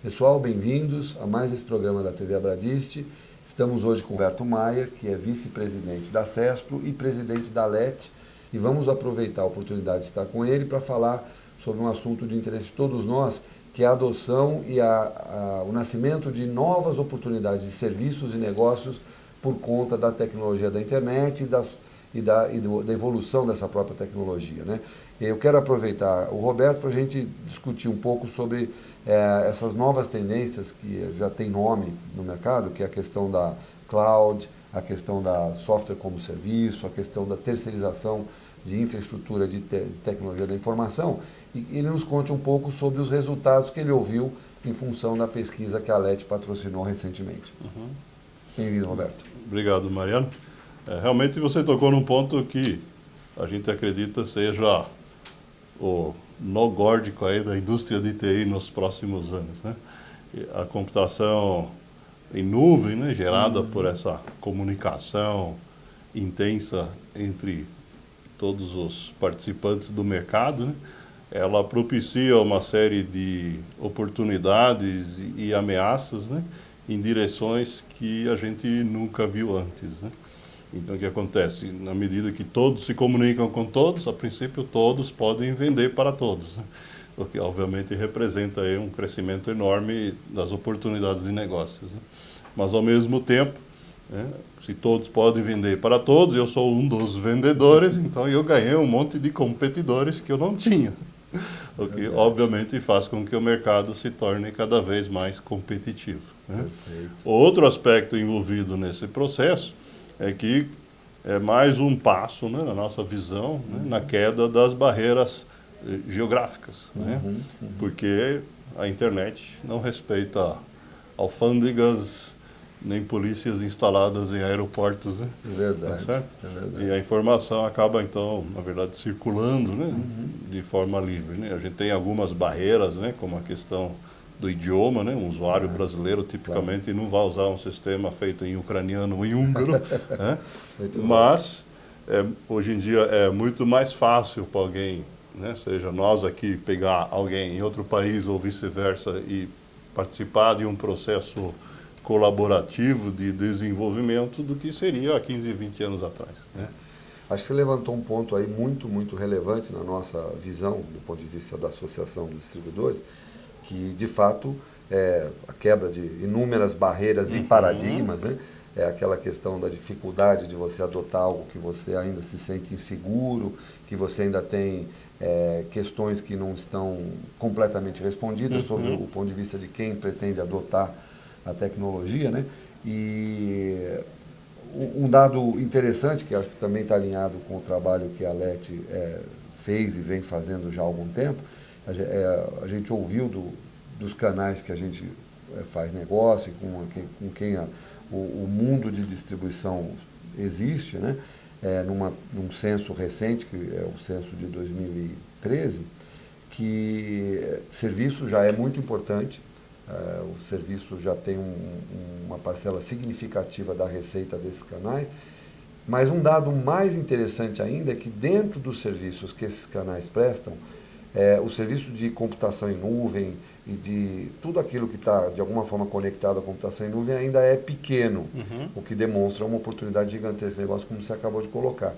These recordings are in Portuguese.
Pessoal, bem-vindos a mais esse programa da TV Abradiste. Estamos hoje com o Roberto Maier, que é vice-presidente da CESPRO e presidente da LET, e vamos aproveitar a oportunidade de estar com ele para falar sobre um assunto de interesse de todos nós, que é a adoção e o nascimento de novas oportunidades de serviços e negócios por conta da tecnologia da internet e da evolução dessa própria tecnologia, né? Eu quero aproveitar o Roberto para a gente discutir um pouco sobre essas novas tendências que já tem nome no mercado, que é a questão da cloud, a questão da software como serviço, a questão da terceirização de infraestrutura de tecnologia da informação, e ele nos conte um pouco sobre os resultados que ele ouviu em função da pesquisa que a LET patrocinou recentemente. Bem-vindo, Roberto. Obrigado, Mariano. Realmente você tocou num ponto que a gente acredita seja o nó górdico aí da indústria de TI nos próximos anos, né? A computação em nuvem, né, gerada por essa comunicação intensa entre todos os participantes do mercado, né? Ela propicia uma série de oportunidades e ameaças, né, em direções que a gente nunca viu antes, né? Então, o que acontece? Na medida que todos se comunicam com todos, a princípio todos podem vender para todos, né? O que obviamente representa aí um crescimento enorme das oportunidades de negócios, né? Mas ao mesmo tempo, né, se todos podem vender para todos, eu sou um dos vendedores, então eu ganhei um monte de competidores que eu não tinha, o que obviamente faz com que o mercado se torne cada vez mais competitivo, né? Outro aspecto envolvido nesse processo é que é mais um passo, né, na nossa visão, né, na queda das barreiras geográficas, né? Porque a internet não respeita alfândegas nem polícias instaladas em aeroportos, né? É verdade, Tá certo? é verdade. E a informação acaba, então, na verdade, circulando, né, de forma livre, né? A gente tem algumas barreiras, né, como a questão do idioma, né? Um usuário brasileiro tipicamente não vai usar um sistema feito em ucraniano ou em húngaro, né? Mas hoje em dia é muito mais fácil para alguém, né, seja nós aqui pegar alguém em outro país ou vice-versa e participar de um processo colaborativo de desenvolvimento do que seria há 15, 20 anos atrás, né? Acho que você levantou um ponto aí muito, muito relevante na nossa visão, do ponto de vista da Associação dos Distribuidores, que, de fato, a quebra de inúmeras barreiras e paradigmas, né? É aquela questão da dificuldade de você adotar algo que você ainda se sente inseguro, que você ainda tem questões que não estão completamente respondidas sobre o ponto de vista de quem pretende adotar a tecnologia, né? E um dado interessante, que acho que também está alinhado com o trabalho que a LET fez e vem fazendo já há algum tempo, a gente ouviu dos canais que a gente faz negócio, com quem o mundo de distribuição existe, né? Num censo recente, que é o censo de 2013, que serviço já é muito importante. O serviço já tem uma parcela significativa da receita desses canais, mas um dado mais interessante ainda é que dentro dos serviços que esses canais prestam, o serviço de computação em nuvem e de tudo aquilo que está de alguma forma conectado à computação em nuvem ainda é pequeno, o que demonstra uma oportunidade gigantesca de negócio, como você acabou de colocar.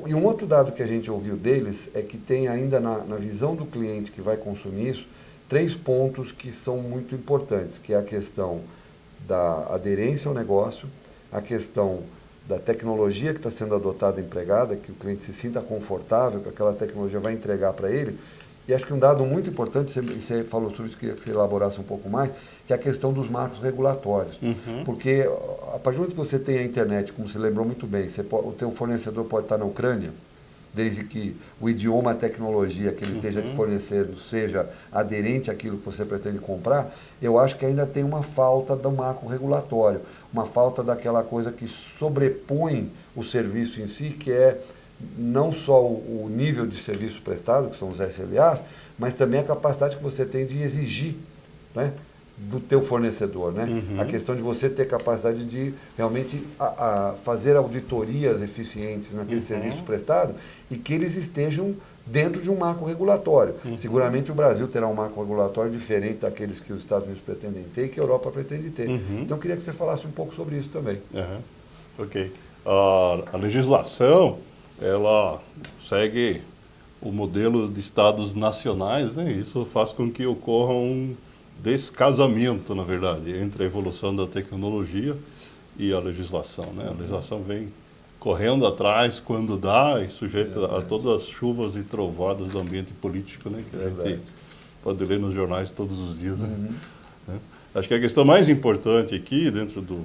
E um outro dado que a gente ouviu deles é que tem ainda na visão do cliente que vai consumir isso, 3 pontos que são muito importantes, que é a questão da aderência ao negócio, a questão da tecnologia que está sendo adotada e empregada, que o cliente se sinta confortável, que aquela tecnologia vai entregar para ele. E acho que um dado muito importante, você falou sobre isso, queria que você elaborasse um pouco mais, que é a questão dos marcos regulatórios. Porque a partir do momento que você tem a internet, como você lembrou muito bem, o teu fornecedor pode estar na Ucrânia, desde que o idioma, a tecnologia que ele esteja te fornecendo seja aderente àquilo que você pretende comprar, eu acho que ainda tem uma falta do marco regulatório, uma falta daquela coisa que sobrepõe o serviço em si, que é não só o nível de serviço prestado, que são os SLAs, mas também a capacidade que você tem de exigir, né, do teu fornecedor, né? A questão de você ter capacidade de realmente fazer auditorias eficientes naquele serviço prestado e que eles estejam dentro de um marco regulatório. Seguramente o Brasil terá um marco regulatório diferente daqueles que os Estados Unidos pretendem ter e que a Europa pretende ter. Então eu queria que você falasse um pouco sobre isso também. Ok. A legislação, ela segue o modelo de estados nacionais, né? Isso faz com que ocorra um descasamento, na verdade, entre a evolução da tecnologia e a legislação, né? A legislação vem correndo atrás quando dá e sujeita a todas as chuvas e trovoadas do ambiente político, né? Que a gente pode ler nos jornais todos os dias, né? Acho que a questão mais importante aqui, dentro do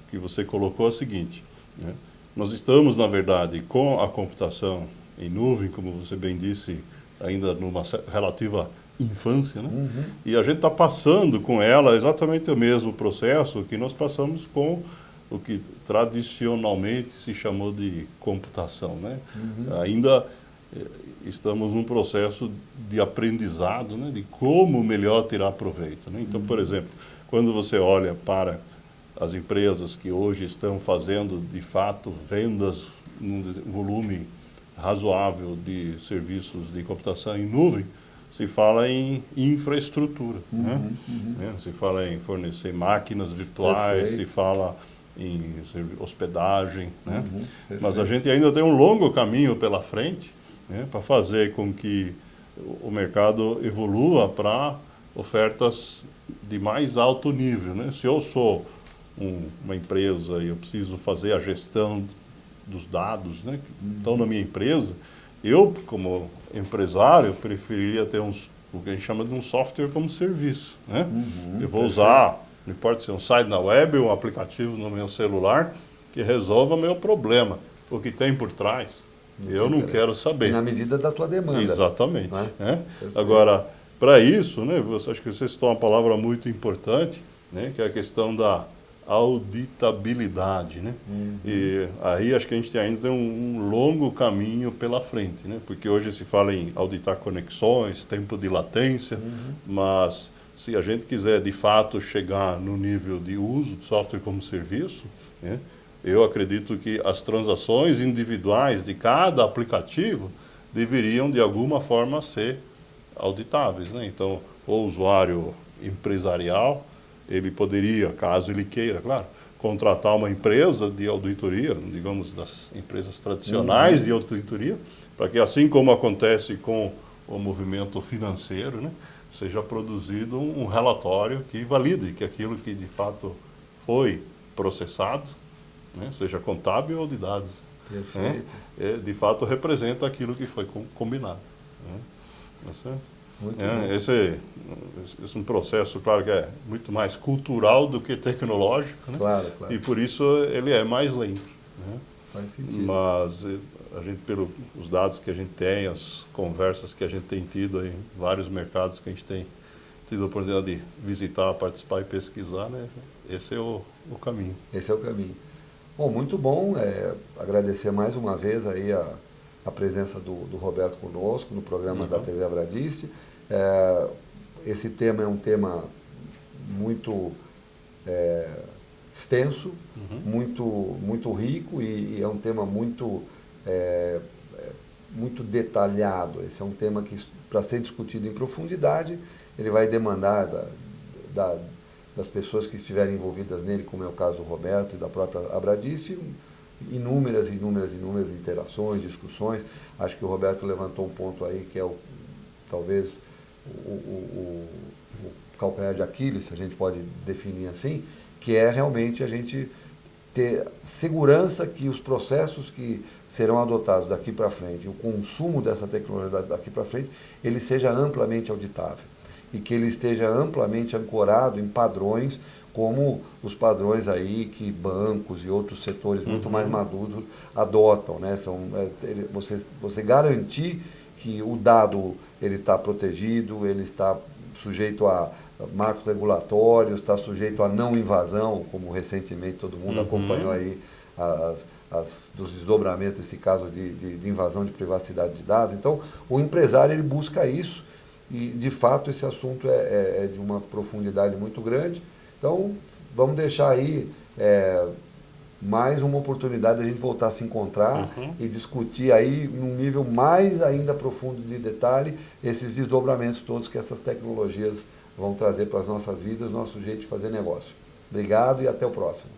que você colocou, é a seguinte, né? Nós estamos, na verdade, com a computação em nuvem, como você bem disse, ainda numa relativa infância, né? E a gente está passando com ela exatamente o mesmo processo que nós passamos com o que tradicionalmente se chamou de computação, né? Ainda estamos num processo de aprendizado, né? De como melhor tirar proveito, né? Então, por exemplo, quando você olha para as empresas que hoje estão fazendo, de fato, vendas num volume razoável de serviços de computação em nuvem, se fala em infraestrutura, né? Se fala em fornecer máquinas virtuais, se fala em hospedagem, né? Mas a gente ainda tem um longo caminho pela frente, né, para fazer com que o mercado evolua para ofertas de mais alto nível, né? Se eu sou uma empresa e eu preciso fazer a gestão dos dados, né, que estão na minha empresa, eu, como empresário, preferiria ter o que a gente chama de um software como serviço, né? Eu vou usar, não importa se é um site na web ou um aplicativo no meu celular, que resolva o meu problema. O que tem por trás, eu não quero saber. Na medida da tua demanda. Exatamente. Né? Agora, para isso, né, acho que você citou uma palavra muito importante, né, que é a questão da auditabilidade, né? E aí acho que a gente ainda tem um longo caminho pela frente, né? Porque hoje se fala em auditar conexões, tempo de latência, mas se a gente quiser de fato chegar no nível de uso de software como serviço, né, eu acredito que as transações individuais de cada aplicativo deveriam de alguma forma ser auditáveis, né? Então, o usuário empresarial, ele poderia, caso ele queira, claro, contratar uma empresa de auditoria, digamos, das empresas tradicionais de auditoria, para que, assim como acontece com o movimento financeiro, né, seja produzido um relatório que valide que aquilo que de fato foi processado, né, seja contábil ou de dados, né, de fato representa aquilo que foi combinado. Né. Esse é um processo, claro, que é muito mais cultural do que tecnológico, né? Claro. E por isso ele é mais lento. Né? Faz sentido. Mas a gente, pelos dados que a gente tem, as conversas que a gente tem tido em vários mercados que a gente tem tido a oportunidade de visitar, participar e pesquisar, né? Esse é o caminho. Esse é o caminho. Bom, muito bom. Agradecer mais uma vez aí a presença do Roberto conosco no programa da TV Abradice. Esse tema é um tema muito extenso, muito rico e é um tema muito detalhado. Esse é um tema que, para ser discutido em profundidade, ele vai demandar das pessoas que estiverem envolvidas nele, como é o caso do Roberto e da própria Abradice, inúmeras interações, discussões. Acho que o Roberto levantou um ponto aí que é talvez o calcanhar de Aquiles, se a gente pode definir assim, que é realmente a gente ter segurança que os processos que serão adotados daqui para frente, o consumo dessa tecnologia daqui para frente, ele seja amplamente auditável e que ele esteja amplamente ancorado em padrões como os padrões aí que bancos e outros setores muito mais maduros adotam, né? Você garantir que o dado ele está protegido, ele está sujeito a marcos regulatórios, está sujeito a não invasão, como recentemente todo mundo acompanhou aí dos desdobramentos desse caso de invasão de privacidade de dados. Então, o empresário ele busca isso e de fato esse assunto é de uma profundidade muito grande. Então vamos deixar aí mais uma oportunidade de a gente voltar a se encontrar e discutir aí num nível mais ainda profundo de detalhe esses desdobramentos todos que essas tecnologias vão trazer para as nossas vidas, nosso jeito de fazer negócio. Obrigado e até o próximo.